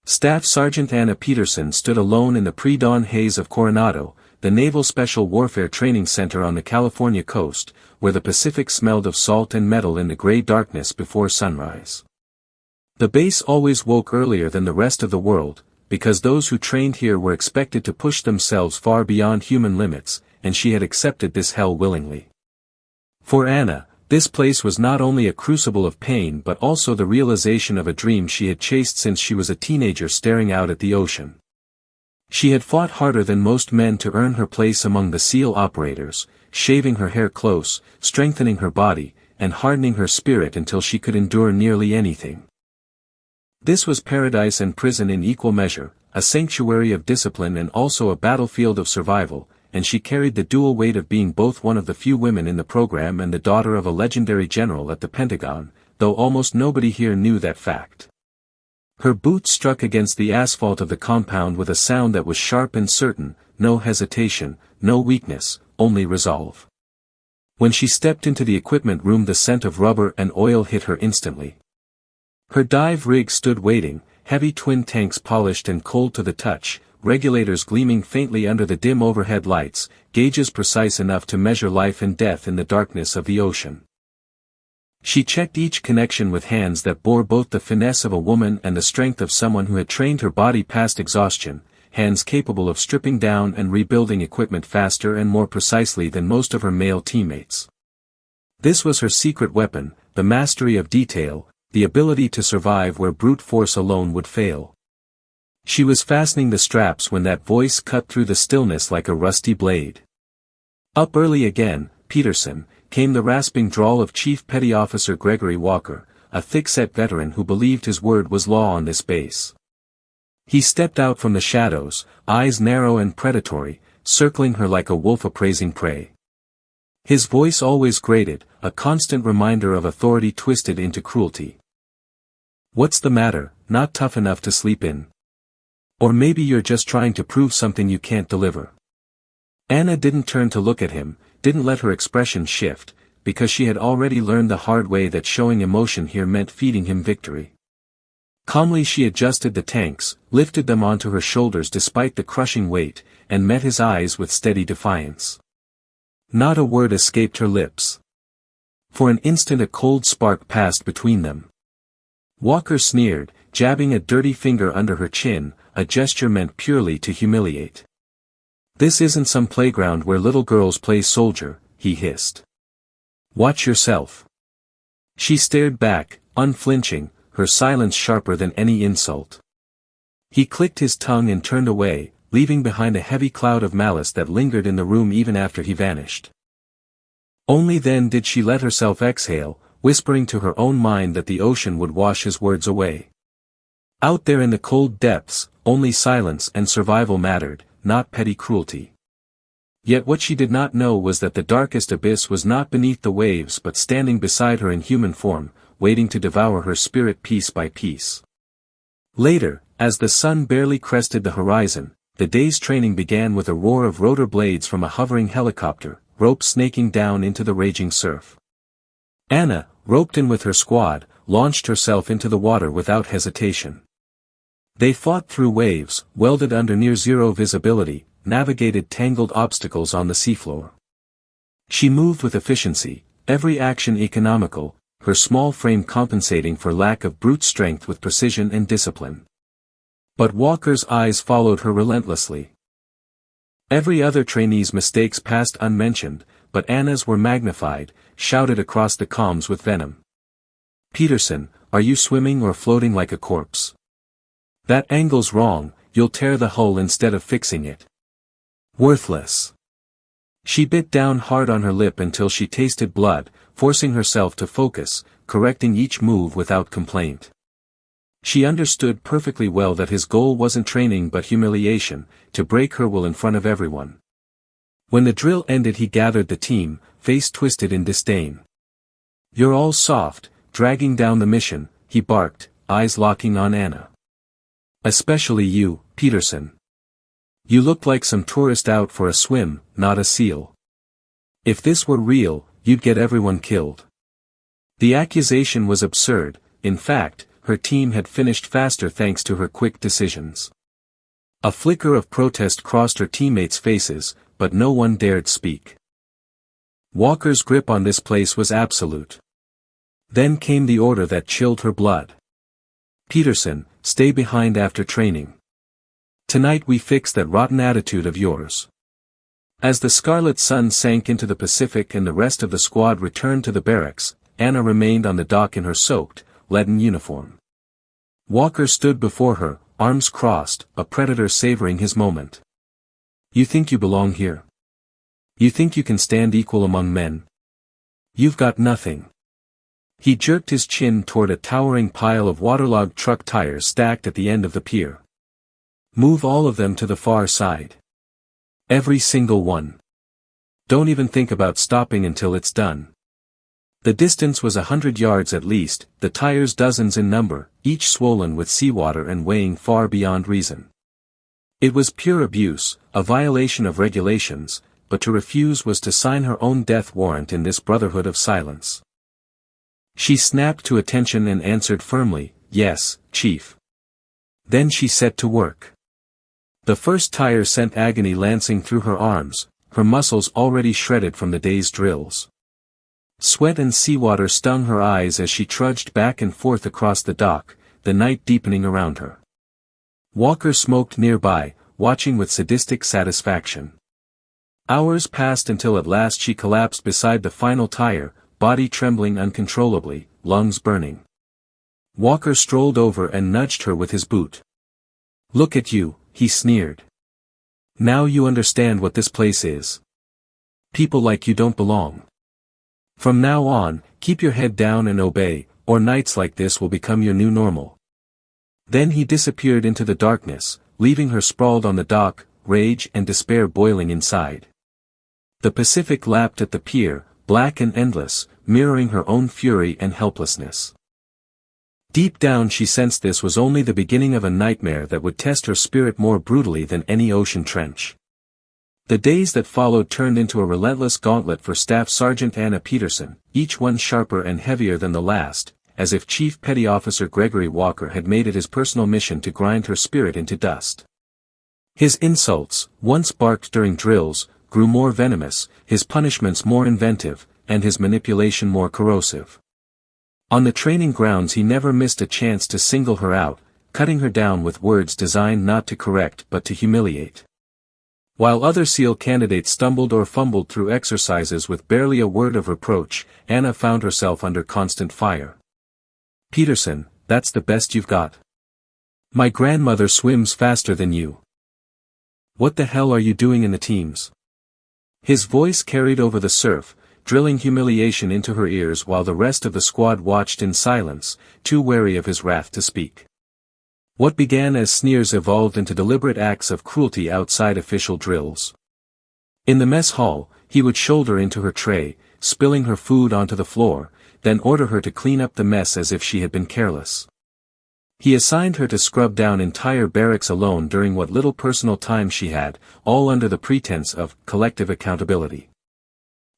Staff Sergeant Anna Peterson stood alone in the pre-dawn haze of Coronado, the Naval Special Warfare Training Center on the California coast, where the Pacific smelled of salt and metal in the gray darkness before sunrise. The base always woke earlier than the rest of the world, because those who trained here were expected to push themselves far beyond human limits, and she had accepted this hell willingly. For Anna, this place was not only a crucible of pain but also the realization of a dream she had chased since she was a teenager staring out at the ocean. She had fought harder than most men to earn her place among the SEAL operators, shaving her hair close, strengthening her body, and hardening her spirit until she could endure nearly anything. This was paradise and prison in equal measure, a sanctuary of discipline and also a battlefield of survival, and she carried the dual weight of being both one of the few women in the program and the daughter of a legendary general at the Pentagon, though almost nobody here knew that fact. Her boots struck against the asphalt of the compound with a sound that was sharp and certain, no hesitation, no weakness, only resolve. When she stepped into the equipment room, the scent of rubber and oil hit her instantly. Her dive rig stood waiting, heavy twin tanks polished and cold to the touch, regulators gleaming faintly under the dim overhead lights, gauges precise enough to measure life and death in the darkness of the ocean. She checked each connection with hands that bore both the finesse of a woman and the strength of someone who had trained her body past exhaustion, hands capable of stripping down and rebuilding equipment faster and more precisely than most of her male teammates. This was her secret weapon, the mastery of detail, the ability to survive where brute force alone would fail. She was fastening the straps when that voice cut through the stillness like a rusty blade. Up early again, Peterson, came the rasping drawl of Chief Petty Officer Gregory Walker, a thick-set veteran who believed his word was law on this base. He stepped out from the shadows, eyes narrow and predatory, circling her like a wolf appraising prey. His voice always grated, a constant reminder of authority twisted into cruelty. "What's the matter, not tough enough to sleep in? Or maybe you're just trying to prove something you can't deliver." Anna didn't turn to look at him, didn't let her expression shift, because she had already learned the hard way that showing emotion here meant feeding him victory. Calmly she adjusted the tanks, lifted them onto her shoulders despite the crushing weight, and met his eyes with steady defiance. Not a word escaped her lips. For an instant a cold spark passed between them. Walker sneered, jabbing a dirty finger under her chin, a gesture meant purely to humiliate. "This isn't some playground where little girls play soldier," he hissed. "Watch yourself." She stared back, unflinching, her silence sharper than any insult. He clicked his tongue and turned away, leaving behind a heavy cloud of malice that lingered in the room even after he vanished. Only then did she let herself exhale, whispering to her own mind that the ocean would wash his words away. Out there in the cold depths, only silence and survival mattered, not petty cruelty. Yet what she did not know was that the darkest abyss was not beneath the waves but standing beside her in human form, waiting to devour her spirit piece by piece. Later, as the sun barely crested the horizon, the day's training began with a roar of rotor blades from a hovering helicopter, ropes snaking down into the raging surf. Anna, roped in with her squad, launched herself into the water without hesitation. They fought through waves, welded under near-zero visibility, navigated tangled obstacles on the seafloor. She moved with efficiency, every action economical, her small frame compensating for lack of brute strength with precision and discipline. But Walker's eyes followed her relentlessly. Every other trainee's mistakes passed unmentioned, but Anna's were magnified, shouted across the comms with venom. "Peterson, are you swimming or floating like a corpse? That angle's wrong, you'll tear the hull instead of fixing it. Worthless." She bit down hard on her lip until she tasted blood, forcing herself to focus, correcting each move without complaint. She understood perfectly well that his goal wasn't training but humiliation, to break her will in front of everyone. When the drill ended he gathered the team, face twisted in disdain. "You're all soft, dragging down the mission," he barked, eyes locking on Anna. "Especially you, Peterson. You look like some tourist out for a swim, not a SEAL. If this were real, you'd get everyone killed." The accusation was absurd. In fact, her team had finished faster thanks to her quick decisions. A flicker of protest crossed her teammates' faces, but no one dared speak. Walker's grip on this place was absolute. Then came the order that chilled her blood. "Peterson, stay behind after training. Tonight we fix that rotten attitude of yours." As the scarlet sun sank into the Pacific and the rest of the squad returned to the barracks, Anna remained on the dock in her soaked, leaden uniform. Walker stood before her, arms crossed, a predator savoring his moment. "You think you belong here? You think you can stand equal among men? You've got nothing." He jerked his chin toward a towering pile of waterlogged truck tires stacked at the end of the pier. "Move all of them to the far side. Every single one. Don't even think about stopping until it's done." The distance was 100 yards at least, the tires dozens in number, each swollen with seawater and weighing far beyond reason. It was pure abuse, a violation of regulations, but to refuse was to sign her own death warrant in this brotherhood of silence. She snapped to attention and answered firmly, "Yes, Chief." Then she set to work. The first tire sent agony lancing through her arms, her muscles already shredded from the day's drills. Sweat and seawater stung her eyes as she trudged back and forth across the dock, the night deepening around her. Walker smoked nearby, watching with sadistic satisfaction. Hours passed until at last she collapsed beside the final tire, body trembling uncontrollably, lungs burning. Walker strolled over and nudged her with his boot. "Look at you," he sneered. "Now you understand what this place is. People like you don't belong. From now on, keep your head down and obey, or nights like this will become your new normal." Then he disappeared into the darkness, leaving her sprawled on the dock, rage and despair boiling inside. The Pacific lapped at the pier, black and endless, mirroring her own fury and helplessness. Deep down she sensed this was only the beginning of a nightmare that would test her spirit more brutally than any ocean trench. The days that followed turned into a relentless gauntlet for Staff Sergeant Anna Peterson, each one sharper and heavier than the last, as if Chief Petty Officer Gregory Walker had made it his personal mission to grind her spirit into dust. His insults, once barked during drills, grew more venomous, his punishments more inventive, and his manipulation more corrosive. On the training grounds he never missed a chance to single her out, cutting her down with words designed not to correct but to humiliate. While other SEAL candidates stumbled or fumbled through exercises with barely a word of reproach, Anna found herself under constant fire. "Peterson, that's the best you've got. My grandmother swims faster than you. What the hell are you doing in the teams?" His voice carried over the surf, drilling humiliation into her ears while the rest of the squad watched in silence, too wary of his wrath to speak. What began as sneers evolved into deliberate acts of cruelty outside official drills. In the mess hall, he would shoulder into her tray, spilling her food onto the floor, then order her to clean up the mess as if she had been careless. He assigned her to scrub down entire barracks alone during what little personal time she had, all under the pretense of collective accountability.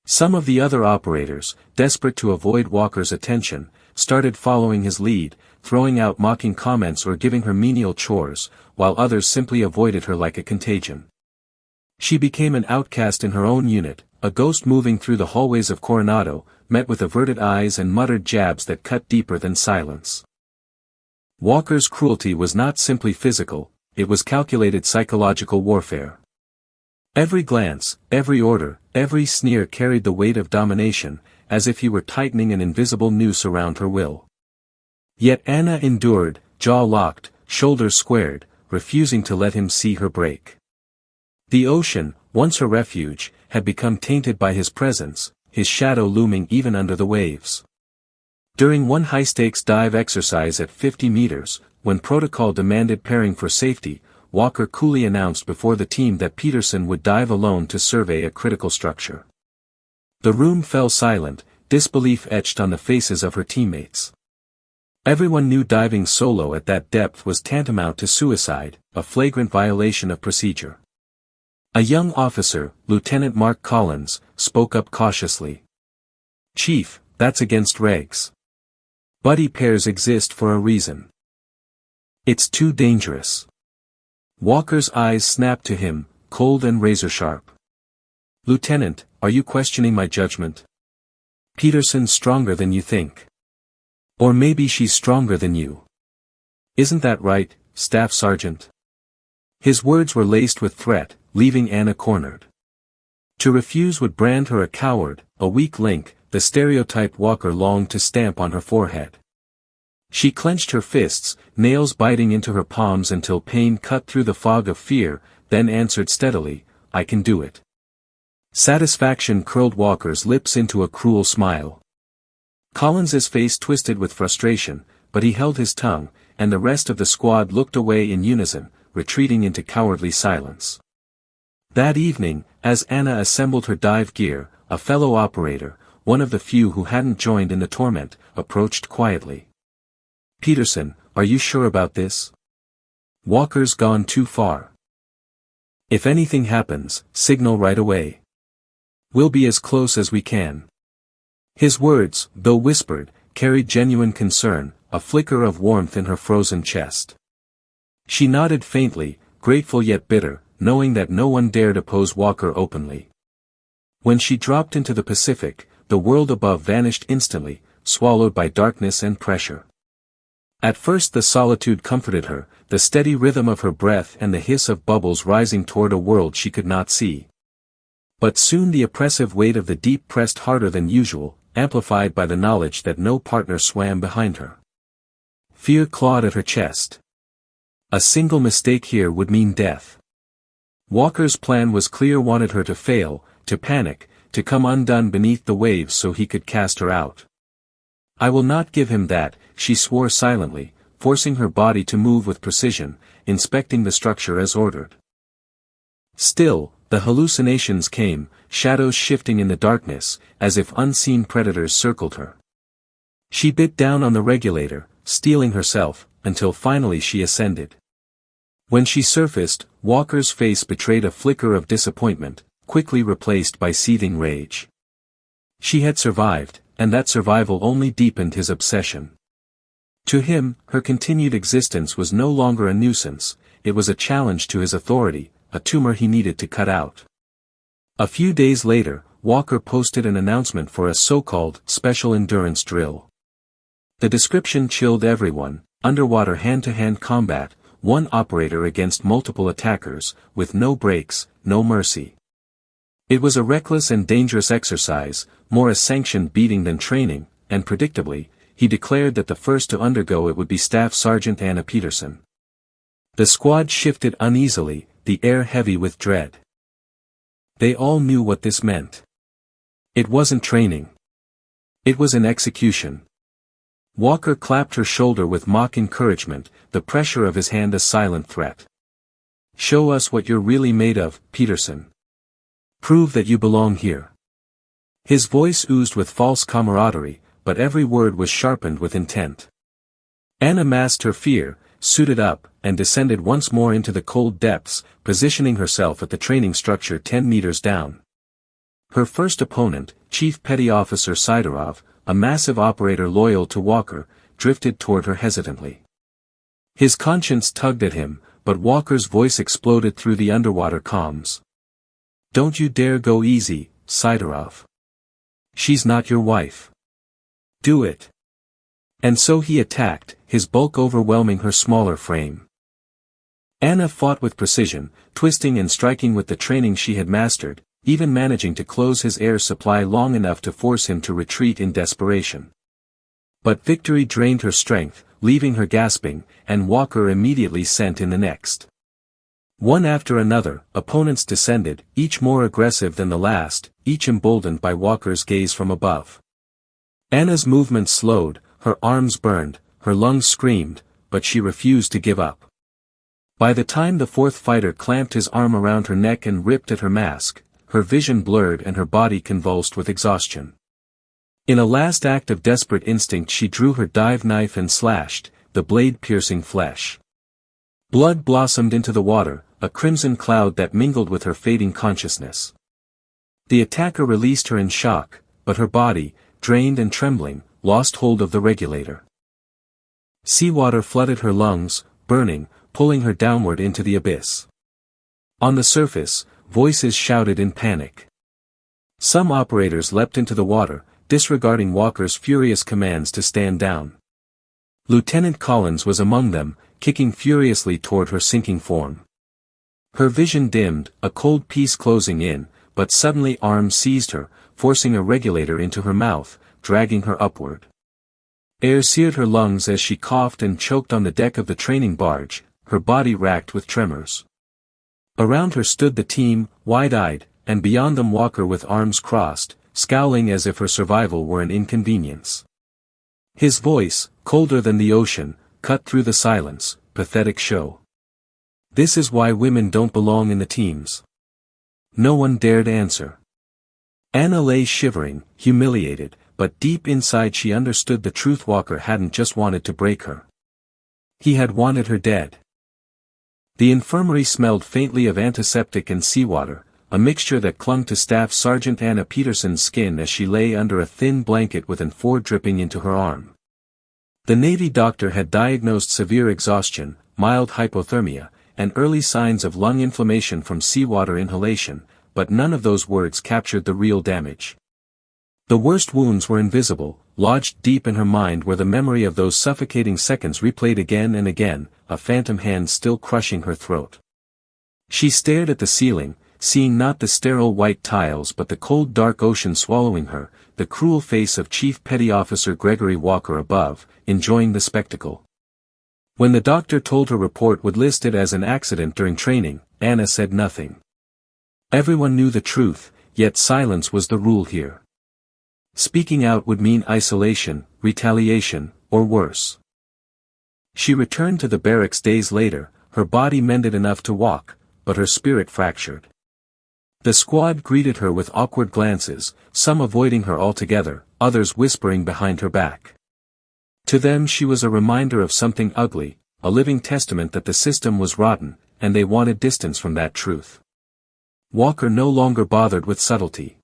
Some of the other operators, desperate to avoid Walker's attention, started following his lead, throwing out mocking comments or giving her menial chores, while others simply avoided her like a contagion. She became an outcast in her own unit, a ghost moving through the hallways of Coronado, met with averted eyes and muttered jabs that cut deeper than silence. Walker's cruelty was not simply physical, it was calculated psychological warfare. Every glance, every order, every sneer carried the weight of domination, as if he were tightening an invisible noose around her will. Yet Anna endured, jaw locked, shoulders squared, refusing to let him see her break. The ocean, once her refuge, had become tainted by his presence, his shadow looming even under the waves. During one high-stakes dive exercise at 50 meters, when protocol demanded pairing for safety, Walker coolly announced before the team that Peterson would dive alone to survey a critical structure. The room fell silent, disbelief etched on the faces of her teammates. Everyone knew diving solo at that depth was tantamount to suicide, a flagrant violation of procedure. A young officer, Lieutenant Mark Collins, spoke up cautiously. "Chief, that's against regs. Buddy pairs exist for a reason. It's too dangerous. Walker's eyes snapped to him, cold and razor-sharp. Lieutenant, are you questioning my judgment? Peterson's stronger than you think. Or maybe she's stronger than you. Isn't that right, Staff Sergeant? His words were laced with threat, leaving Anna cornered. To refuse would brand her a coward, a weak link, the stereotype Walker longed to stamp on her forehead. She clenched her fists, nails biting into her palms until pain cut through the fog of fear, then answered steadily, I can do it. Satisfaction curled Walker's lips into a cruel smile. Collins's face twisted with frustration, but he held his tongue, and the rest of the squad looked away in unison, retreating into cowardly silence. That evening, as Anna assembled her dive gear, a fellow operator, one of the few who hadn't joined in the torment, approached quietly. Peterson, are you sure about this? Walker's gone too far. If anything happens, signal right away. We'll be as close as we can. His words, though whispered, carried genuine concern, a flicker of warmth in her frozen chest. She nodded faintly, grateful yet bitter, knowing that no one dared oppose Walker openly. When she dropped into the Pacific, the world above vanished instantly, swallowed by darkness and pressure. At first the solitude comforted her, the steady rhythm of her breath and the hiss of bubbles rising toward a world she could not see. But soon the oppressive weight of the deep pressed harder than usual, amplified by the knowledge that no partner swam behind her. Fear clawed at her chest. A single mistake here would mean death. Walker's plan was clear: wanted her to fail, to panic, to come undone beneath the waves so he could cast her out. I will not give him that, she swore silently, forcing her body to move with precision, inspecting the structure as ordered. Still, the hallucinations came, shadows shifting in the darkness, as if unseen predators circled her. She bit down on the regulator, steeling herself, until finally she ascended. When she surfaced, Walker's face betrayed a flicker of disappointment, quickly replaced by seething rage. She had survived, and that survival only deepened his obsession. To him, her continued existence was no longer a nuisance, it was a challenge to his authority, a tumor he needed to cut out. A few days later, Walker posted an announcement for a so-called special endurance drill. The description chilled everyone: underwater hand-to-hand combat, one operator against multiple attackers, with no breaks, no mercy. It was a reckless and dangerous exercise, more a sanctioned beating than training, and predictably, he declared that the first to undergo it would be Staff Sergeant Anna Peterson. The squad shifted uneasily, the air heavy with dread. They all knew what this meant. It wasn't training. It was an execution. Walker clapped her shoulder with mock encouragement, the pressure of his hand a silent threat. Show us what you're really made of, Peterson. Prove that you belong here. His voice oozed with false camaraderie, but every word was sharpened with intent. Anna masked her fear, suited up, and descended once more into the cold depths, positioning herself at the training structure 10 meters down. Her first opponent, Chief Petty Officer Sidorov, a massive operator loyal to Walker, drifted toward her hesitantly. His conscience tugged at him, but Walker's voice exploded through the underwater comms. Don't you dare go easy, Sidorov. She's not your wife. Do it. And so he attacked, his bulk overwhelming her smaller frame. Anna fought with precision, twisting and striking with the training she had mastered, even managing to close his air supply long enough to force him to retreat in desperation. But victory drained her strength, leaving her gasping, and Walker immediately sent in the next. One after another, opponents descended, each more aggressive than the last, each emboldened by Walker's gaze from above. Anna's movements slowed, her arms burned, her lungs screamed, but she refused to give up. By the time the fourth fighter clamped his arm around her neck and ripped at her mask, her vision blurred and her body convulsed with exhaustion. In a last act of desperate instinct she drew her dive knife and slashed, the blade piercing flesh. Blood blossomed into the water, a crimson cloud that mingled with her fading consciousness. The attacker released her in shock, but her body, drained and trembling, lost hold of the regulator. Seawater flooded her lungs, burning, pulling her downward into the abyss. On the surface, voices shouted in panic. Some operators leapt into the water, disregarding Walker's furious commands to stand down. Lieutenant Collins was among them, kicking furiously toward her sinking form. Her vision dimmed, a cold peace closing in, but suddenly arms seized her, forcing a regulator into her mouth, dragging her upward. Air seared her lungs as she coughed and choked on the deck of the training barge, her body racked with tremors. Around her stood the team, wide-eyed, and beyond them Walker with arms crossed, scowling as if her survival were an inconvenience. His voice, colder than the ocean, cut through the silence. Pathetic show. This is why women don't belong in the teams. No one dared answer. Anna lay shivering, humiliated, but deep inside she understood the truth. Walker hadn't just wanted to break her. He had wanted her dead. The infirmary smelled faintly of antiseptic and seawater, a mixture that clung to Staff Sergeant Anna Peterson's skin as she lay under a thin blanket with N4 dripping into her arm. The Navy doctor had diagnosed severe exhaustion, mild hypothermia, and early signs of lung inflammation from seawater inhalation, but none of those words captured the real damage. The worst wounds were invisible, lodged deep in her mind where the memory of those suffocating seconds replayed again and again, a phantom hand still crushing her throat. She stared at the ceiling, seeing not the sterile white tiles but the cold dark ocean swallowing her, the cruel face of Chief Petty Officer Gregory Walker above, enjoying the spectacle. When the doctor told her report would list it as an accident during training, Anna said nothing. Everyone knew the truth, yet silence was the rule here. Speaking out would mean isolation, retaliation, or worse. She returned to the barracks days later, her body mended enough to walk, but her spirit fractured. The squad greeted her with awkward glances, some avoiding her altogether, others whispering behind her back. To them she was a reminder of something ugly, a living testament that the system was rotten, and they wanted distance from that truth. Walker no longer bothered with subtlety.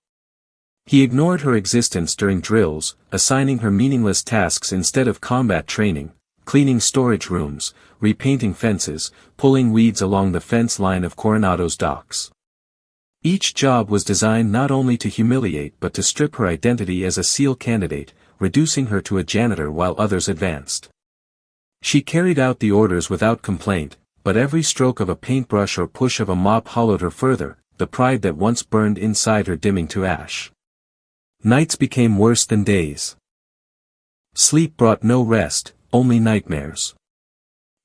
He ignored her existence during drills, assigning her meaningless tasks instead of combat training, cleaning storage rooms, repainting fences, pulling weeds along the fence line of Coronado's docks. Each job was designed not only to humiliate but to strip her identity as a SEAL candidate, reducing her to a janitor while others advanced. She carried out the orders without complaint, but every stroke of a paintbrush or push of a mop hollowed her further, the pride that once burned inside her dimming to ash. Nights became worse than days. Sleep brought no rest, only nightmares.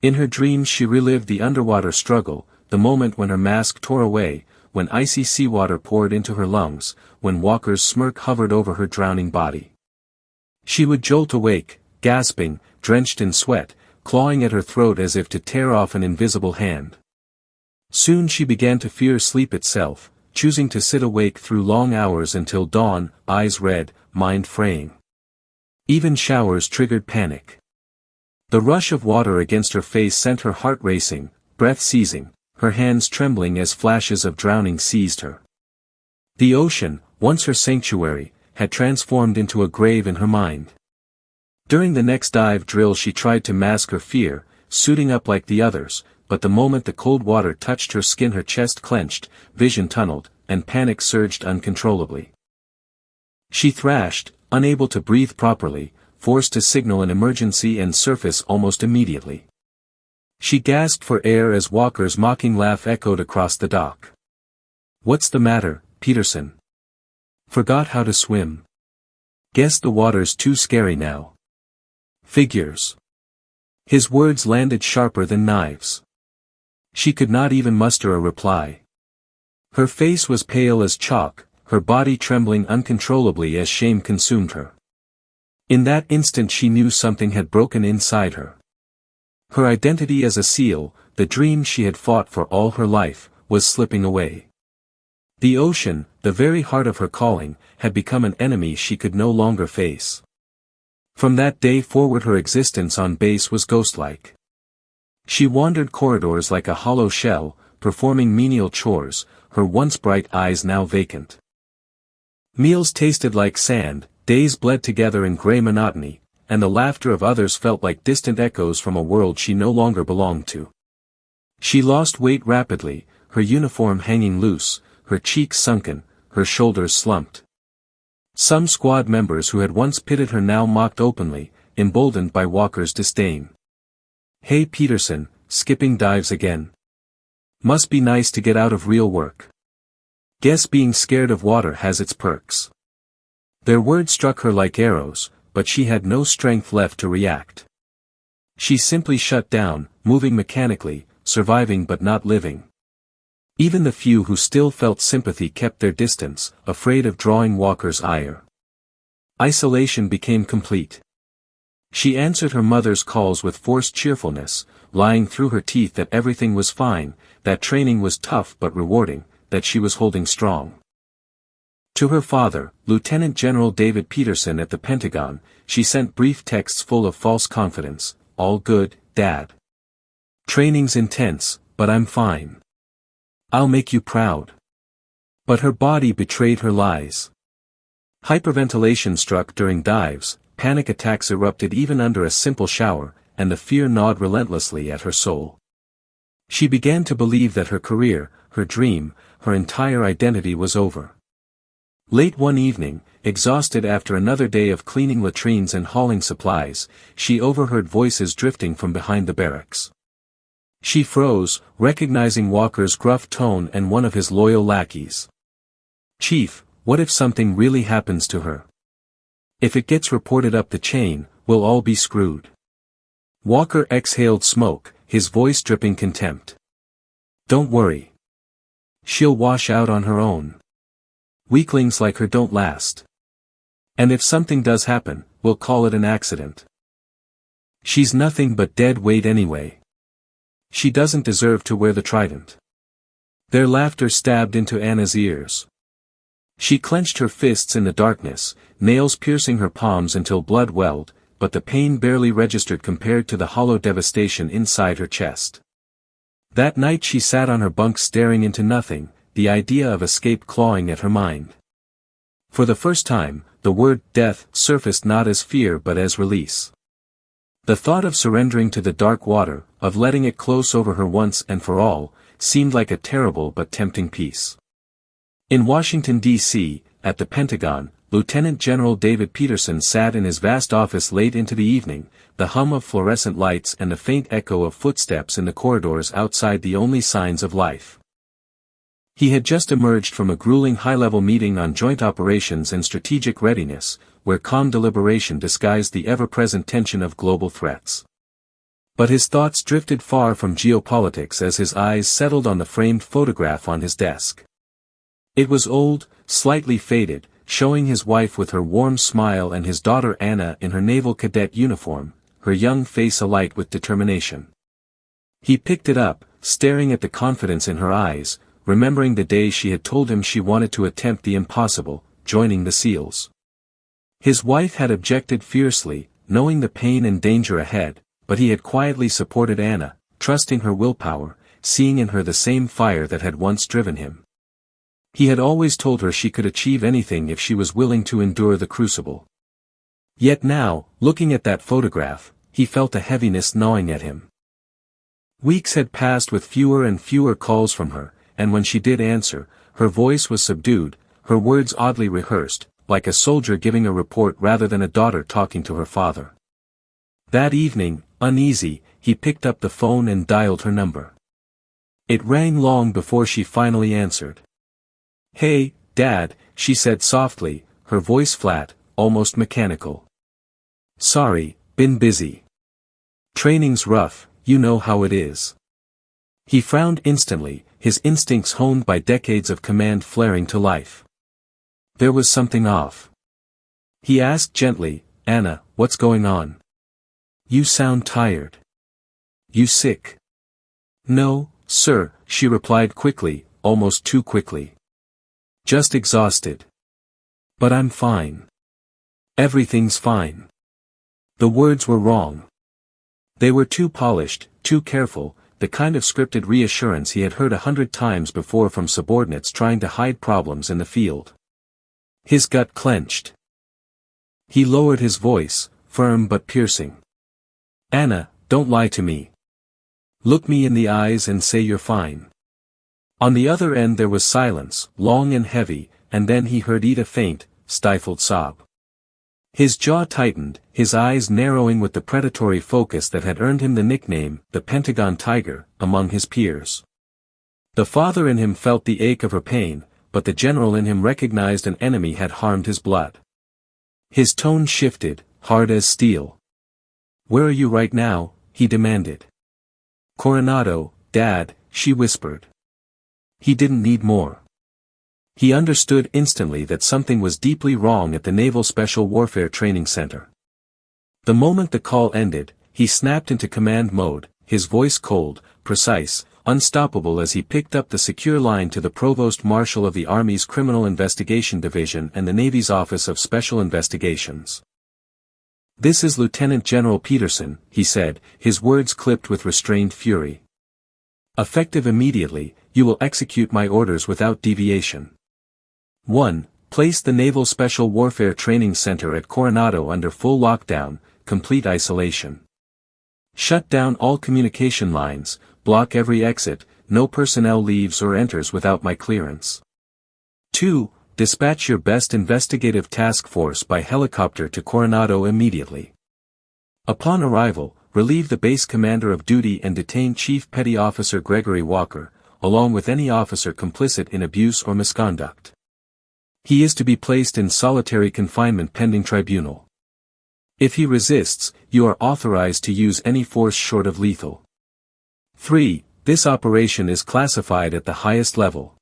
In her dreams she relived the underwater struggle, the moment when her mask tore away, when icy seawater poured into her lungs, when Walker's smirk hovered over her drowning body. She would jolt awake, gasping, drenched in sweat, clawing at her throat as if to tear off an invisible hand. Soon she began to fear sleep itself, choosing to sit awake through long hours until dawn, eyes red, mind fraying. Even showers triggered panic. The rush of water against her face sent her heart racing, breath seizing, her hands trembling as flashes of drowning seized her. The ocean, once her sanctuary, had transformed into a grave in her mind. During the next dive drill she tried to mask her fear, suiting up like the others, but the moment the cold water touched her skin her chest clenched, vision tunneled, and panic surged uncontrollably. She thrashed, unable to breathe properly, forced to signal an emergency and surface almost immediately. She gasped for air as Walker's mocking laugh echoed across the dock. "What's the matter, Peterson? Forgot how to swim? Guess the water's too scary now. Figures." His words landed sharper than knives. She could not even muster a reply. Her face was pale as chalk, her body trembling uncontrollably as shame consumed her. In that instant she knew something had broken inside her. Her identity as a SEAL, the dream she had fought for all her life, was slipping away. The ocean, the very heart of her calling, had become an enemy she could no longer face. From that day forward her existence on base was ghostlike. She wandered corridors like a hollow shell, performing menial chores, her once bright eyes now vacant. Meals tasted like sand, days bled together in gray monotony, and the laughter of others felt like distant echoes from a world she no longer belonged to. She lost weight rapidly, her uniform hanging loose, her cheeks sunken, her shoulders slumped. Some squad members who had once pitied her now mocked openly, emboldened by Walker's disdain. "Hey Peterson, skipping dives again. Must be nice to get out of real work. Guess being scared of water has its perks." Their words struck her like arrows, but she had no strength left to react. She simply shut down, moving mechanically, surviving but not living. Even the few who still felt sympathy kept their distance, afraid of drawing Walker's ire. Isolation became complete. She answered her mother's calls with forced cheerfulness, lying through her teeth that everything was fine, that training was tough but rewarding, that she was holding strong. To her father, Lieutenant General David Peterson at the Pentagon, she sent brief texts full of false confidence. "All good, Dad. Training's intense, but I'm fine. I'll make you proud." But her body betrayed her lies. Hyperventilation struck during dives, panic attacks erupted even under a simple shower, and the fear gnawed relentlessly at her soul. She began to believe that her career, her dream, her entire identity was over. Late one evening, exhausted after another day of cleaning latrines and hauling supplies, she overheard voices drifting from behind the barracks. She froze, recognizing Walker's gruff tone and one of his loyal lackeys. "Chief, what if something really happens to her? If it gets reported up the chain, we'll all be screwed." Walker exhaled smoke, his voice dripping contempt. "Don't worry. She'll wash out on her own. Weaklings like her don't last. And if something does happen, we'll call it an accident. She's nothing but dead weight anyway. She doesn't deserve to wear the trident." Their laughter stabbed into Anna's ears. She clenched her fists in the darkness, nails piercing her palms until blood welled, but the pain barely registered compared to the hollow devastation inside her chest. That night she sat on her bunk staring into nothing, the idea of escape clawing at her mind. For the first time, the word death surfaced not as fear but as release. The thought of surrendering to the dark water, of letting it close over her once and for all, seemed like a terrible but tempting peace. In Washington, D.C., at the Pentagon, Lieutenant General David Peterson sat in his vast office late into the evening, the hum of fluorescent lights and the faint echo of footsteps in the corridors outside the only signs of life. He had just emerged from a grueling high-level meeting on joint operations and strategic readiness, where calm deliberation disguised the ever-present tension of global threats. But his thoughts drifted far from geopolitics as his eyes settled on the framed photograph on his desk. It was old, slightly faded, showing his wife with her warm smile and his daughter Anna in her naval cadet uniform, her young face alight with determination. He picked it up, staring at the confidence in her eyes, remembering the day she had told him she wanted to attempt the impossible, joining the SEALs. His wife had objected fiercely, knowing the pain and danger ahead, but he had quietly supported Anna, trusting her willpower, seeing in her the same fire that had once driven him. He had always told her she could achieve anything if she was willing to endure the crucible. Yet now, looking at that photograph, he felt a heaviness gnawing at him. Weeks had passed with fewer and fewer calls from her, and when she did answer, her voice was subdued, her words oddly rehearsed, like a soldier giving a report rather than a daughter talking to her father. That evening, uneasy, he picked up the phone and dialed her number. It rang long before she finally answered. "Hey, Dad," she said softly, her voice flat, almost mechanical. "Sorry, been busy. Training's rough, you know how it is." He frowned instantly, his instincts honed by decades of command flaring to life. There was something off. He asked gently, "Anna, what's going on? You sound tired. You sick?" "No, sir," she replied quickly, almost too quickly. "Just exhausted. But I'm fine. Everything's fine." The words were wrong. They were too polished, too careful, the kind of scripted reassurance he had heard 100 times before from subordinates trying to hide problems in the field. His gut clenched. He lowered his voice, firm but piercing. "Anna, don't lie to me. Look me in the eyes and say you're fine." On the other end there was silence, long and heavy, and then he heard Ida faint, stifled sob. His jaw tightened, his eyes narrowing with the predatory focus that had earned him the nickname, the Pentagon Tiger, among his peers. The father in him felt the ache of her pain, but the general in him recognized an enemy had harmed his blood. His tone shifted, hard as steel. "Where are you right now?" he demanded. "Coronado, Dad," she whispered. He didn't need more. He understood instantly that something was deeply wrong at the Naval Special Warfare Training Center. The moment the call ended, he snapped into command mode, his voice cold, precise, unstoppable as he picked up the secure line to the Provost Marshal of the Army's Criminal Investigation Division and the Navy's Office of Special Investigations. "This is Lieutenant General Peterson," he said, his words clipped with restrained fury. "Effective immediately, you will execute my orders without deviation. 1. Place the Naval Special Warfare Training Center at Coronado under full lockdown, complete isolation. Shut down all communication lines, block every exit, no personnel leaves or enters without my clearance. 2. Dispatch your best investigative task force by helicopter to Coronado immediately. Upon arrival, relieve the base commander of duty and detain Chief Petty Officer Gregory Walker, along with any officer complicit in abuse or misconduct. He is to be placed in solitary confinement pending tribunal. If he resists, you are authorized to use any force short of lethal. 3. This operation is classified at the highest level.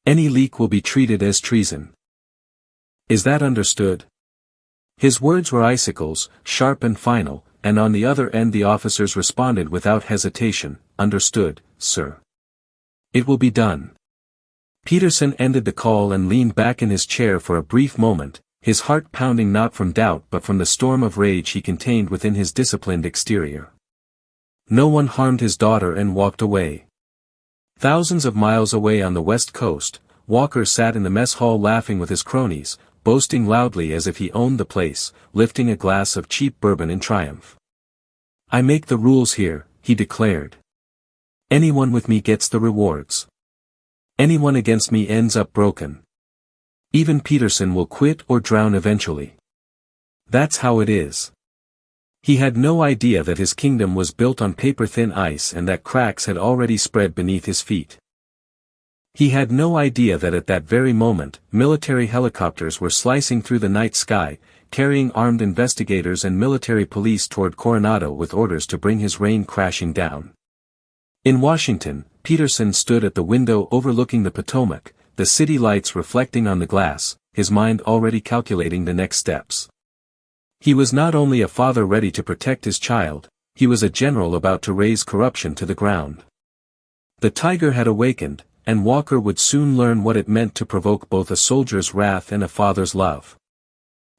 Any leak will be treated as treason. Is that understood?" His words were icicles, sharp and final, and on the other end the officers responded without hesitation, "Understood, sir. It will be done." Peterson ended the call and leaned back in his chair for a brief moment, his heart pounding not from doubt but from the storm of rage he contained within his disciplined exterior. No one harmed his daughter and walked away. Thousands of miles away on the west coast, Walker sat in the mess hall laughing with his cronies, boasting loudly as if he owned the place, lifting a glass of cheap bourbon in triumph. "I make the rules here," he declared. "Anyone with me gets the rewards. Anyone against me ends up broken. Even Peterson will quit or drown eventually. That's how it is." He had no idea that his kingdom was built on paper-thin ice and that cracks had already spread beneath his feet. He had no idea that at that very moment, military helicopters were slicing through the night sky, carrying armed investigators and military police toward Coronado with orders to bring his reign crashing down. In Washington, Peterson stood at the window overlooking the Potomac, the city lights reflecting on the glass, his mind already calculating the next steps. He was not only a father ready to protect his child, he was a general about to raise corruption to the ground. The tiger had awakened, and Walker would soon learn what it meant to provoke both a soldier's wrath and a father's love.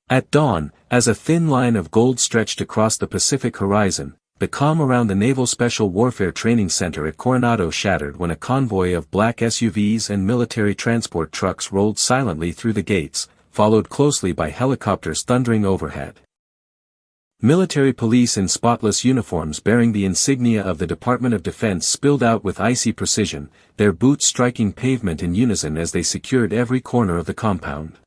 At dawn, as a thin line of gold stretched across the Pacific horizon, the calm around the Naval Special Warfare Training Center at Coronado shattered when a convoy of black SUVs and military transport trucks rolled silently through the gates, followed closely by helicopters thundering overhead. Military police in spotless uniforms bearing the insignia of the Department of Defense spilled out with icy precision, their boots striking pavement in unison as they secured every corner of the compound.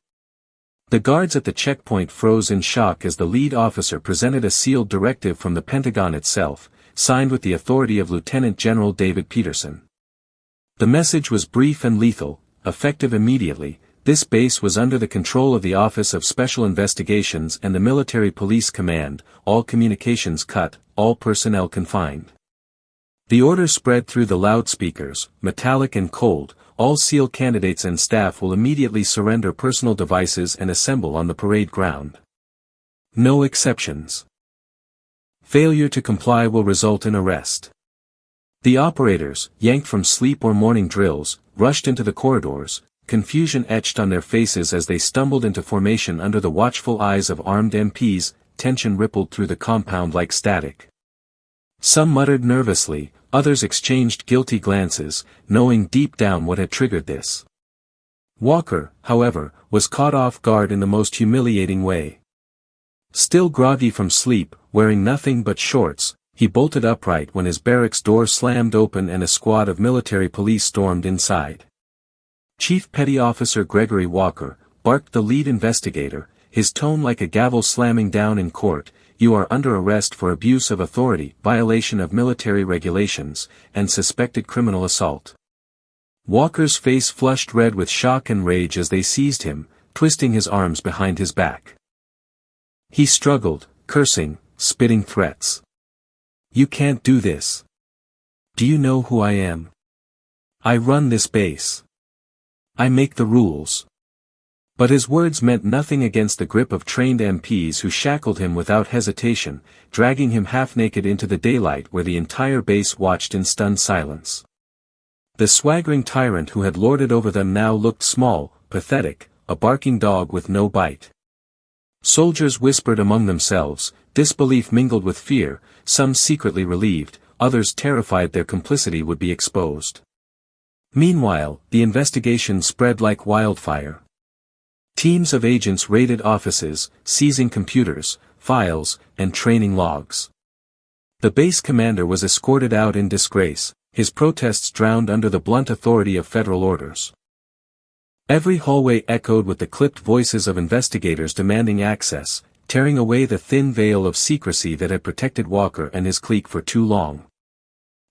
The guards at the checkpoint froze in shock as the lead officer presented a sealed directive from the Pentagon itself, signed with the authority of Lieutenant General David Peterson. The message was brief and lethal, effective immediately. This base was under the control of the Office of Special Investigations and the Military Police Command, all communications cut, all personnel confined. The order spread through the loudspeakers, metallic and cold, all SEAL candidates and staff will immediately surrender personal devices and assemble on the parade ground. No exceptions. Failure to comply will result in arrest. The operators, yanked from sleep or morning drills, rushed into the corridors, confusion etched on their faces as they stumbled into formation under the watchful eyes of armed MPs, tension rippled through the compound like static. Some muttered nervously, others exchanged guilty glances, knowing deep down what had triggered this. Walker, however, was caught off guard in the most humiliating way. Still groggy from sleep, wearing nothing but shorts, he bolted upright when his barracks door slammed open and a squad of military police stormed inside. Chief Petty Officer Gregory Walker, barked the lead investigator, his tone like a gavel slamming down in court, "You are under arrest for abuse of authority, violation of military regulations, and suspected criminal assault." Walker's face flushed red with shock and rage as they seized him, twisting his arms behind his back. He struggled, cursing, spitting threats. "You can't do this. Do you know who I am? I run this base. I make the rules." But his words meant nothing against the grip of trained MPs who shackled him without hesitation, dragging him half-naked into the daylight where the entire base watched in stunned silence. The swaggering tyrant who had lorded over them now looked small, pathetic, a barking dog with no bite. Soldiers whispered among themselves, disbelief mingled with fear, some secretly relieved, others terrified their complicity would be exposed. Meanwhile, the investigation spread like wildfire. Teams of agents raided offices, seizing computers, files, and training logs. The base commander was escorted out in disgrace, his protests drowned under the blunt authority of federal orders. Every hallway echoed with the clipped voices of investigators demanding access, tearing away the thin veil of secrecy that had protected Walker and his clique for too long.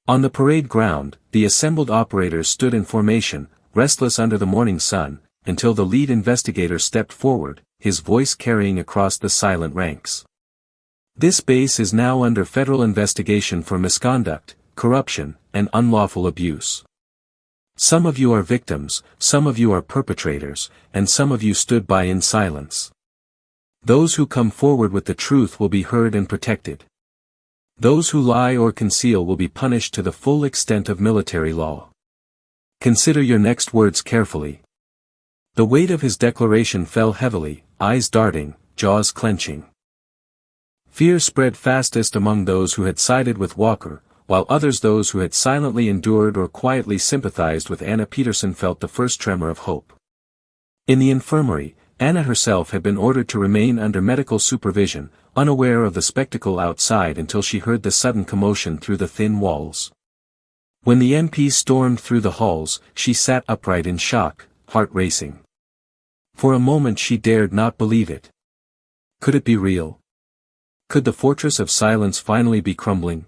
On the parade ground, the assembled operators stood in formation, restless under the morning sun, until the lead investigator stepped forward, his voice carrying across the silent ranks. "This base is now under federal investigation for misconduct, corruption, and unlawful abuse. Some of you are victims, some of you are perpetrators, and some of you stood by in silence. Those who come forward with the truth will be heard and protected. Those who lie or conceal will be punished to the full extent of military law. Consider your next words carefully." The weight of his declaration fell heavily, eyes darting, jaws clenching. Fear spread fastest among those who had sided with Walker, while others, those who had silently endured or quietly sympathized with Anna Peterson, felt the first tremor of hope. In the infirmary, Anna herself had been ordered to remain under medical supervision, unaware of the spectacle outside until she heard the sudden commotion through the thin walls. When the MPs stormed through the halls, she sat upright in shock, heart racing. For a moment she dared not believe it. Could it be real? Could the fortress of silence finally be crumbling?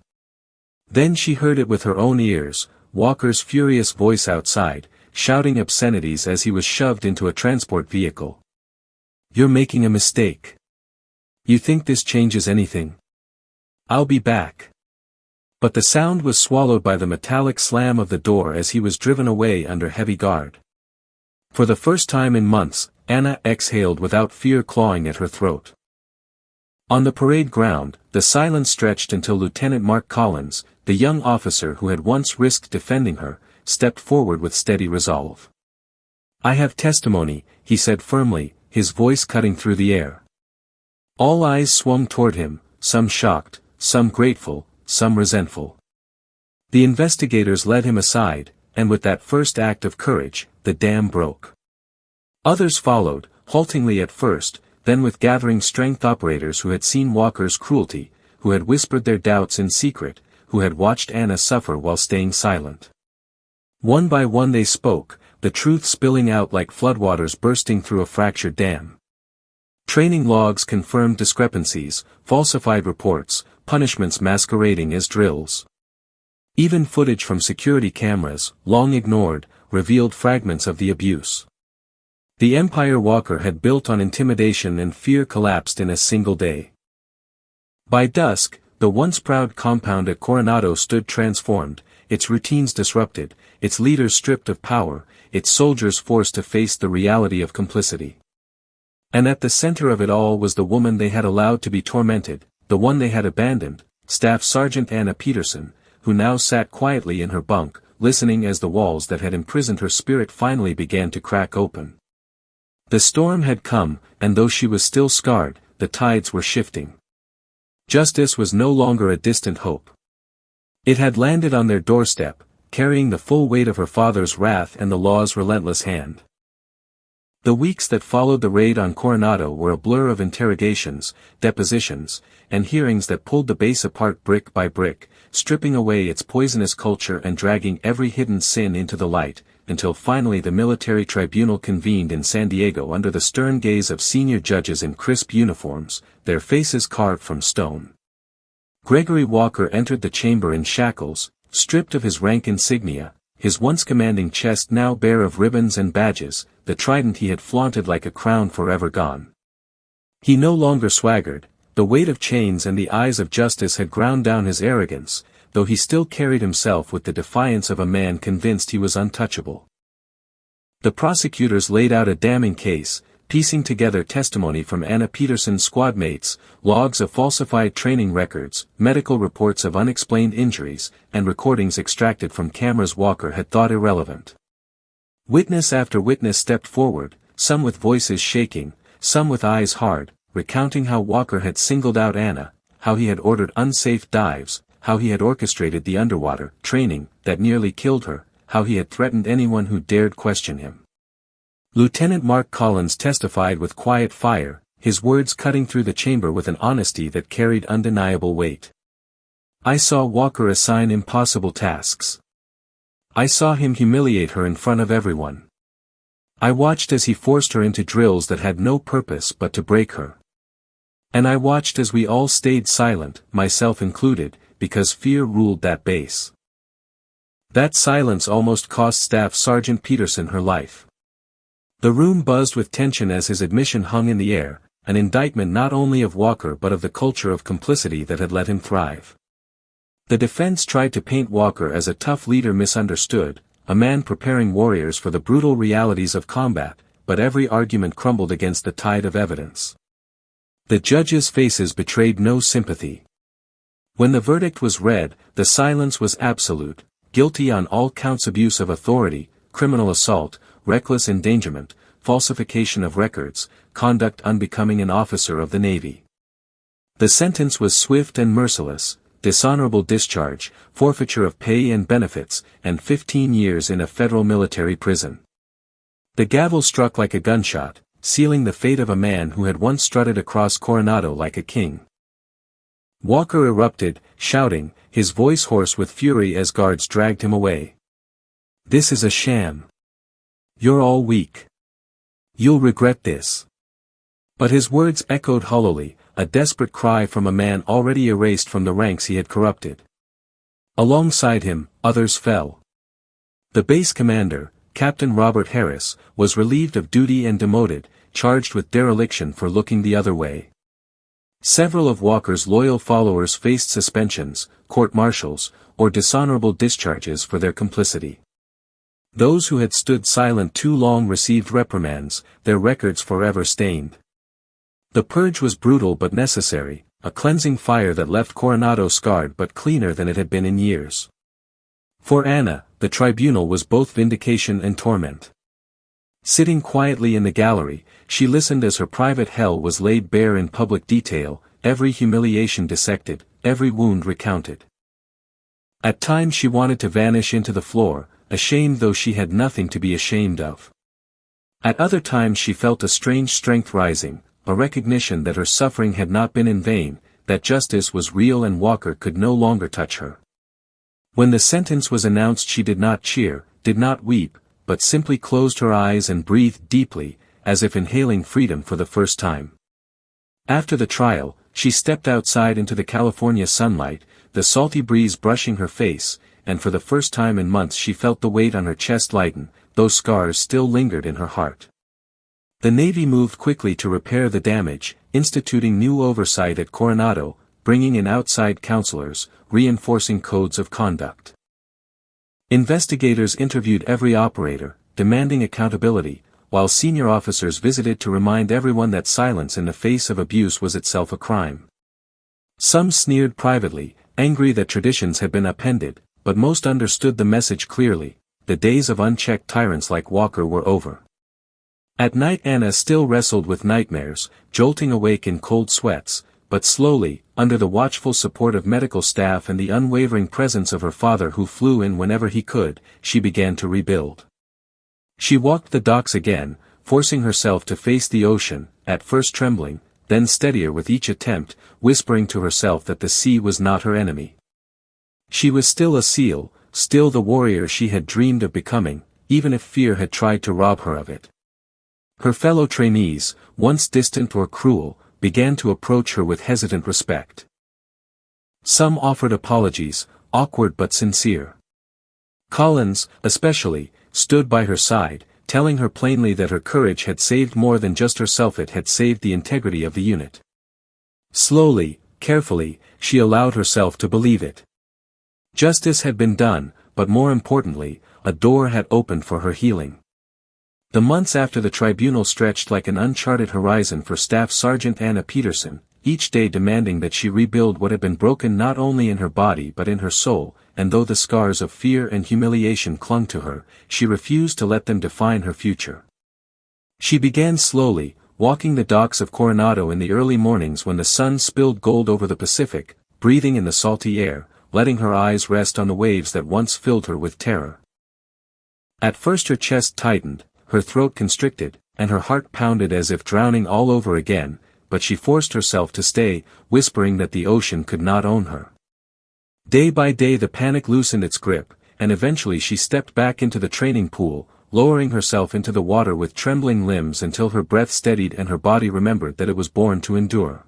Then she heard it with her own ears, Walker's furious voice outside, shouting obscenities as he was shoved into a transport vehicle. "You're making a mistake. You think this changes anything? I'll be back." But the sound was swallowed by the metallic slam of the door as he was driven away under heavy guard. For the first time in months, Anna exhaled without fear clawing at her throat. On the parade ground, the silence stretched until Lieutenant Mark Collins, the young officer who had once risked defending her, stepped forward with steady resolve. "I have testimony," he said firmly, his voice cutting through the air. All eyes swung toward him, some shocked, some grateful, some resentful. The investigators led him aside, and with that first act of courage, the dam broke. Others followed, haltingly at first, then with gathering strength, operators who had seen Walker's cruelty, who had whispered their doubts in secret, who had watched Anna suffer while staying silent. One by one they spoke, the truth spilling out like floodwaters bursting through a fractured dam. Training logs confirmed discrepancies, falsified reports, punishments masquerading as drills. Even footage from security cameras, long ignored, revealed fragments of the abuse. The empire Walker had built on intimidation and fear collapsed in a single day. By dusk, the once proud compound at Coronado stood transformed, its routines disrupted, its leaders stripped of power, its soldiers forced to face the reality of complicity. And at the center of it all was the woman they had allowed to be tormented, the one they had abandoned, Staff Sergeant Anna Peterson, who now sat quietly in her bunk, listening as the walls that had imprisoned her spirit finally began to crack open. The storm had come, and though she was still scarred, the tides were shifting. Justice was no longer a distant hope. It had landed on their doorstep, carrying the full weight of her father's wrath and the law's relentless hand. The weeks that followed the raid on Coronado were a blur of interrogations, depositions, and hearings that pulled the base apart brick by brick, stripping away its poisonous culture and dragging every hidden sin into the light, until finally the military tribunal convened in San Diego under the stern gaze of senior judges in crisp uniforms, their faces carved from stone. Gregory Walker entered the chamber in shackles, stripped of his rank insignia, his once commanding chest now bare of ribbons and badges, the trident he had flaunted like a crown forever gone. He no longer swaggered, the weight of chains and the eyes of justice had ground down his arrogance, though he still carried himself with the defiance of a man convinced he was untouchable. The prosecutors laid out a damning case, piecing together testimony from Anna Peterson's squadmates, logs of falsified training records, medical reports of unexplained injuries, and recordings extracted from cameras Walker had thought irrelevant. Witness after witness stepped forward, some with voices shaking, some with eyes hard, recounting how Walker had singled out Anna, how he had ordered unsafe dives, how he had orchestrated the underwater training that nearly killed her, how he had threatened anyone who dared question him. Lieutenant Mark Collins testified with quiet fire, his words cutting through the chamber with an honesty that carried undeniable weight. I saw Walker assign impossible tasks. I saw him humiliate her in front of everyone. I watched as he forced her into drills that had no purpose but to break her. And I watched as we all stayed silent, myself included, because fear ruled that base. That silence almost cost Staff Sergeant Peterson her life. The room buzzed with tension as his admission hung in the air, an indictment not only of Walker but of the culture of complicity that had let him thrive. The defense tried to paint Walker as a tough leader misunderstood, a man preparing warriors for the brutal realities of combat, but every argument crumbled against the tide of evidence. The judges' faces betrayed no sympathy. When the verdict was read, the silence was absolute, guilty on all counts: abuse of authority, criminal assault, reckless endangerment, falsification of records, conduct unbecoming an officer of the Navy. The sentence was swift and merciless: dishonorable discharge, forfeiture of pay and benefits, and 15 years in a federal military prison. The gavel struck like a gunshot, sealing the fate of a man who had once strutted across Coronado like a king. Walker erupted, shouting, his voice hoarse with fury as guards dragged him away. This is a sham. You're all weak. You'll regret this. But his words echoed hollowly, a desperate cry from a man already erased from the ranks he had corrupted. Alongside him, others fell. The base commander, Captain Robert Harris, was relieved of duty and demoted, charged with dereliction for looking the other way. Several of Walker's loyal followers faced suspensions, court-martials, or dishonorable discharges for their complicity. Those who had stood silent too long received reprimands, their records forever stained. The purge was brutal but necessary, a cleansing fire that left Coronado scarred but cleaner than it had been in years. For Anna, the tribunal was both vindication and torment. Sitting quietly in the gallery, she listened as her private hell was laid bare in public detail, every humiliation dissected, every wound recounted. At times she wanted to vanish into the floor, ashamed though she had nothing to be ashamed of. At other times she felt a strange strength rising, a recognition that her suffering had not been in vain, that justice was real and Walker could no longer touch her. When the sentence was announced she did not cheer, did not weep, but simply closed her eyes and breathed deeply, as if inhaling freedom for the first time. After the trial, she stepped outside into the California sunlight, the salty breeze brushing her face, and for the first time in months she felt the weight on her chest lighten, though scars still lingered in her heart. The Navy moved quickly to repair the damage, instituting new oversight at Coronado, bringing in outside counselors, reinforcing codes of conduct. Investigators interviewed every operator, demanding accountability, while senior officers visited to remind everyone that silence in the face of abuse was itself a crime. Some sneered privately, angry that traditions had been upended, but most understood the message clearly: the days of unchecked tyrants like Walker were over. At night Anna still wrestled with nightmares, jolting awake in cold sweats, but slowly, under the watchful support of medical staff and the unwavering presence of her father who flew in whenever he could, she began to rebuild. She walked the docks again, forcing herself to face the ocean, at first trembling, then steadier with each attempt, whispering to herself that the sea was not her enemy. She was still a seal, still the warrior she had dreamed of becoming, even if fear had tried to rob her of it. Her fellow trainees, once distant or cruel, began to approach her with hesitant respect. Some offered apologies, awkward but sincere. Collins, especially, stood by her side, telling her plainly that her courage had saved more than just herself, it had saved the integrity of the unit. Slowly, carefully, she allowed herself to believe it. Justice had been done, but more importantly, a door had opened for her healing. The months after the tribunal stretched like an uncharted horizon for Staff Sergeant Anna Peterson, each day demanding that she rebuild what had been broken not only in her body but in her soul, and though the scars of fear and humiliation clung to her, she refused to let them define her future. She began slowly, walking the docks of Coronado in the early mornings when the sun spilled gold over the Pacific, breathing in the salty air, letting her eyes rest on the waves that once filled her with terror. At first her chest tightened, her throat constricted, and her heart pounded as if drowning all over again, but she forced herself to stay, whispering that the ocean could not own her. Day by day the panic loosened its grip, and eventually she stepped back into the training pool, lowering herself into the water with trembling limbs until her breath steadied and her body remembered that it was born to endure.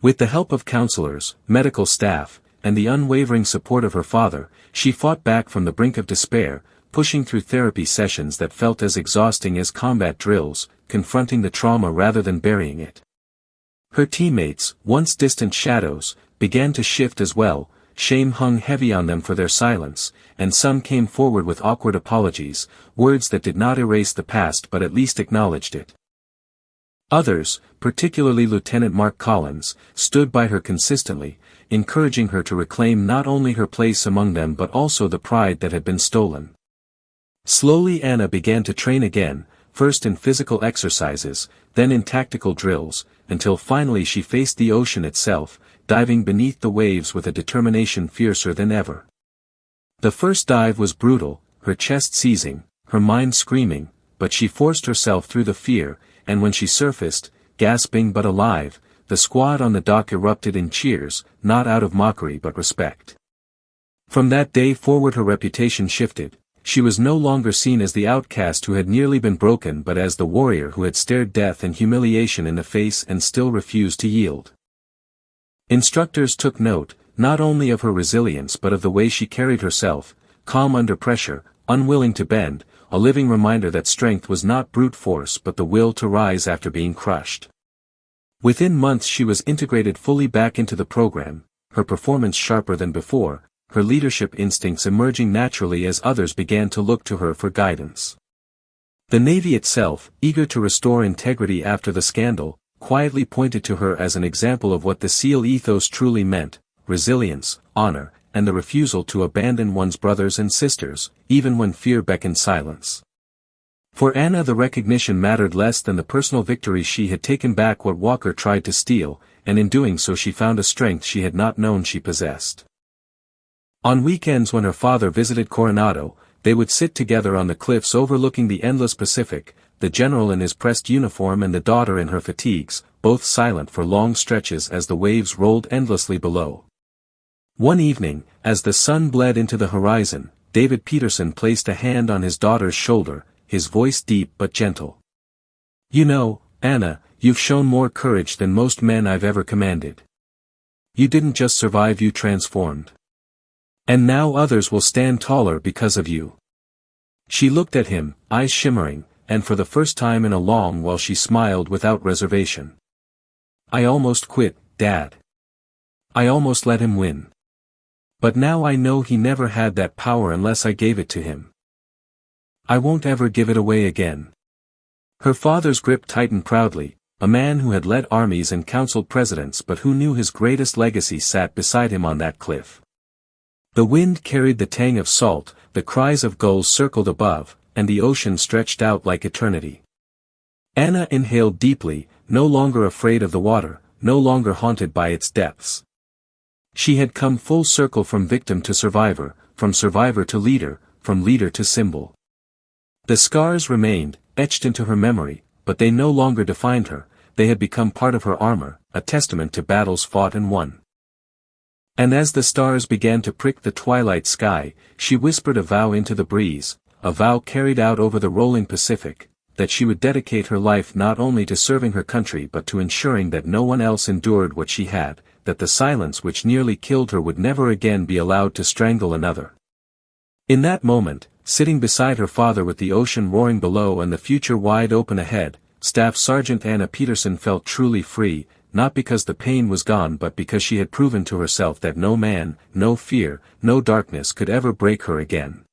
With the help of counselors, medical staff, and the unwavering support of her father, she fought back from the brink of despair, pushing through therapy sessions that felt as exhausting as combat drills, confronting the trauma rather than burying it. Her teammates, once distant shadows, began to shift as well. Shame hung heavy on them for their silence, and some came forward with awkward apologies, words that did not erase the past but at least acknowledged it. Others, particularly Lieutenant Mark Collins, stood by her consistently, encouraging her to reclaim not only her place among them but also the pride that had been stolen. Slowly Anna began to train again, first in physical exercises, then in tactical drills, until finally she faced the ocean itself, diving beneath the waves with a determination fiercer than ever. The first dive was brutal, her chest seizing, her mind screaming, but she forced herself through the fear, and when she surfaced, gasping but alive, the squad on the dock erupted in cheers, not out of mockery but respect. From that day forward her reputation shifted. She was no longer seen as the outcast who had nearly been broken but as the warrior who had stared death and humiliation in the face and still refused to yield. Instructors took note, not only of her resilience but of the way she carried herself, calm under pressure, unwilling to bend, a living reminder that strength was not brute force but the will to rise after being crushed. Within months she was integrated fully back into the program, her performance sharper than before, her leadership instincts emerging naturally as others began to look to her for guidance. The Navy itself, eager to restore integrity after the scandal, quietly pointed to her as an example of what the SEAL ethos truly meant: resilience, honor, and the refusal to abandon one's brothers and sisters, even when fear beckoned silence. For Anna the recognition mattered less than the personal victory. She had taken back what Walker tried to steal, and in doing so she found a strength she had not known she possessed. On weekends when her father visited Coronado, they would sit together on the cliffs overlooking the endless Pacific, the general in his pressed uniform and the daughter in her fatigues, both silent for long stretches as the waves rolled endlessly below. One evening, as the sun bled into the horizon, David Peterson placed a hand on his daughter's shoulder, his voice deep but gentle. "You know, Anna, you've shown more courage than most men I've ever commanded. You didn't just survive, you transformed. And now others will stand taller because of you." She looked at him, eyes shimmering, and for the first time in a long while she smiled without reservation. "I almost quit, Dad. I almost let him win. But now I know he never had that power unless I gave it to him. I won't ever give it away again." Her father's grip tightened proudly, a man who had led armies and counseled presidents but who knew his greatest legacy sat beside him on that cliff. The wind carried the tang of salt, the cries of gulls circled above, and the ocean stretched out like eternity. Anna inhaled deeply, no longer afraid of the water, no longer haunted by its depths. She had come full circle from victim to survivor, from survivor to leader, from leader to symbol. The scars remained, etched into her memory, but they no longer defined her, they had become part of her armor, a testament to battles fought and won. And as the stars began to prick the twilight sky, she whispered a vow into the breeze, a vow carried out over the rolling Pacific, that she would dedicate her life not only to serving her country but to ensuring that no one else endured what she had, that the silence which nearly killed her would never again be allowed to strangle another. In that moment, sitting beside her father with the ocean roaring below and the future wide open ahead, Staff Sergeant Anna Peterson felt truly free, not because the pain was gone but because she had proven to herself that no man, no fear, no darkness could ever break her again.